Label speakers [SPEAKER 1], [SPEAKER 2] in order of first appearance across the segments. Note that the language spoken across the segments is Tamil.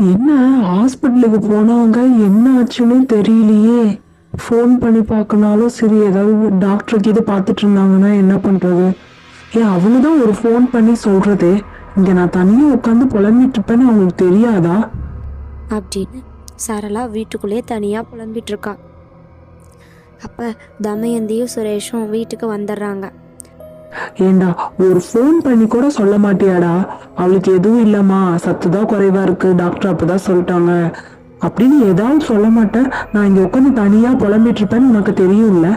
[SPEAKER 1] என்ன ஹாஸ்பிட்டலுக்கு போனவங்க என்ன ஆச்சுன்னு தெரியலையே. ஃபோன் பண்ணி பார்க்கனாலும் சரி, ஏதாவது டாக்டருக்கு இது பார்த்துட்டு இருந்தாங்கன்னா என்ன பண்றது? ஏன் அவங்க தான் ஒரு ஃபோன் பண்ணி சொல்றது, இங்க நான் தனியா உட்காந்து புலம்பிட்டு இருப்பேன்னு அவங்களுக்கு தெரியாதா?
[SPEAKER 2] அப்படின்னு சரளா வீட்டுக்குள்ளேயே தனியாக புலம்பிட்டு இருக்கா. அப்போ தமயந்தியும் சுரேஷும் வீட்டுக்கு வந்துடுறாங்க.
[SPEAKER 1] ஏண்டா ஒரு ஃபோன் பண்ணி கூட சொல்ல மாட்டியாடா? அவளுக்கு எதுவும் இல்லம்மா, சத்துதான் குறைவா இருக்கு, டாக்டர் அப்பதான் சொல்லிட்டாங்க அப்படின்னு ஏதாவது சொல்ல மாட்டேன். நான் இங்க உட்காந்து தனியா புலம்பிட்டு இருப்பேன்னு உனக்கு தெரியும்ல.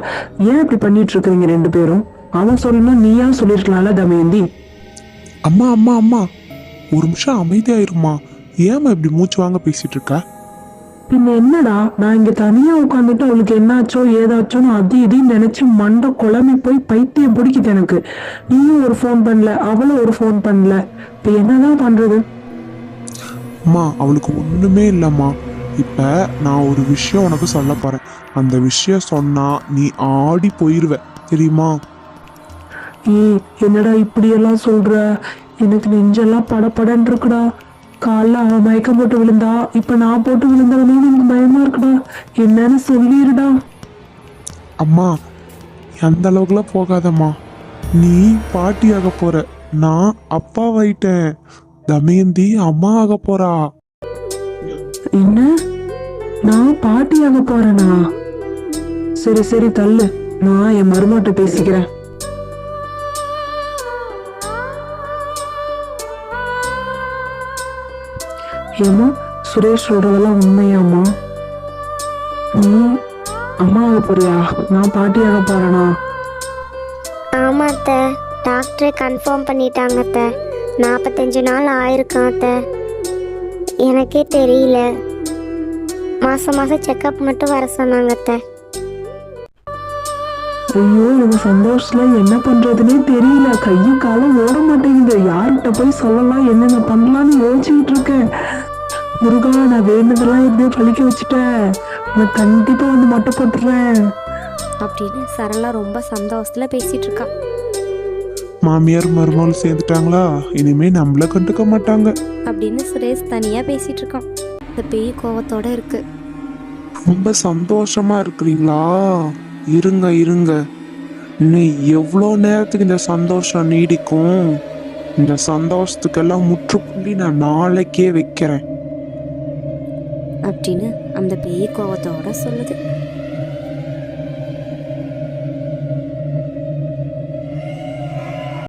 [SPEAKER 1] ஏன் இப்படி பண்ணிட்டு இருக்கிறீங்க ரெண்டு பேரும்? அவன் சொல்லணும், நீயா சொல்லிருக்கலாம்ல தமயந்தி.
[SPEAKER 3] அம்மா அம்மா அம்மா, ஒரு நிமிஷம் அமைதியாயிருமா. ஏமா இப்படி மூச்சு வாங்க பேசிட்டு இருக்க?
[SPEAKER 1] பின்ன என்னடா, நான் இங்க தனியா உட்காந்துட்டு அவளுக்கு என்னாச்சோ ஏதாச்சோன்னு அது இதையும் நினைச்சு மண்டை குழம்பி போய் பைத்தியம் பிடிக்குது எனக்கு. நீயும் ஒரு ஃபோன் பண்ணல, அவளும் ஒரு ஃபோன் பண்ணல. இப்ப என்னதான் பண்றது?
[SPEAKER 3] அம்மா அவளுக்கு ஒண்ணுமே இல்லம்மா. இப்ப நான் ஒரு விஷயம் உனக்கு சொல்ல போறேன். அந்த விஷயம் சொன்னா நீ ஆடி போயிருவ, தெரியுமா?
[SPEAKER 1] என்னடா இப்படியெல்லாம் சொல்ற? எனக்கு நெஞ்செல்லாம் படபடன்னு இருக்குடா. காலைல அவன் மயக்கம் போட்டு விழுந்தா, இப்ப நான் போட்டு விழுந்தவனே எனக்கு பயமா இருக்குடா. என்னன்னு சொல்லிருடா.
[SPEAKER 3] அம்மா அந்த அளவுக்குலாம் போகாதம்மா. நீ பாட்டி ஆக போற, நான் அப்பாவாயிட்டேன். தமயந்தி அம்மா ஆக போறா.
[SPEAKER 1] என்ன? நான் பாட்டியாக போறேனா? சரி சரி தள்ளு, நான் என் மருமாட்ட பேசிக்கிறேன். ஏமா, சுரேஷ் சொல்றதெல்லாம் உண்மையாமா? நீ அம்மாவாக போறியா? நான் பாட்டியாக போறேனா?
[SPEAKER 4] ஆமா அத்தை, டாக்டரே கன்ஃபார்ம் பண்ணிட்டாங்க அத்தை. 45 நாள் ஆயிருக்கான் அத்தை. எனக்கே தெரியல. மாதம் மாதம் செக்கப் மட்டும் வர சொன்னாங்க அத்தை.
[SPEAKER 1] ஐயோ, எனக்கு சந்தோஷத்துல என்ன பண்றதுன்னே தெரியல. கையும் காலம் ஓட மாட்டேங்குது. யார்கிட்ட போய் சொல்லலாம், என்னென்ன பண்ணலாம்னு யோசிச்சுட்டு இருக்கேன். முருகா, நான் வேணுதெல்லாம் எப்படியோ பழிக்க வச்சுட்டேன். நான் கண்டிப்பா வந்து மட்டை போட்டுறேன்
[SPEAKER 2] அப்படின்னு சரளா ரொம்ப சந்தோஷத்தில் பேசிகிட்டு இருக்கா.
[SPEAKER 3] மாமியார் மருமகள் சேர்ந்துட்டாங்களா, இனிமே நம்மள கண்டுக்க மாட்டாங்க
[SPEAKER 2] அப்படின்னு சுரேஷ் தனியாக பேசிகிட்டு இருக்கான். இந்த பேய் கோவத்தோட இருக்கு.
[SPEAKER 3] ரொம்ப சந்தோஷமா இருக்கிறீங்களா? இருங்க இருங்க, இன்னும் எவ்வளோ நேரத்துக்கு இந்த சந்தோஷம் நீடிக்கும்? இந்த சந்தோஷத்துக்கெல்லாம் முற்றுப்புள்ளி நான் நாளைக்கே வைக்கிறேன்
[SPEAKER 2] அப்படின்னு அந்த பேய் கோவத்தோட சொல்லுது.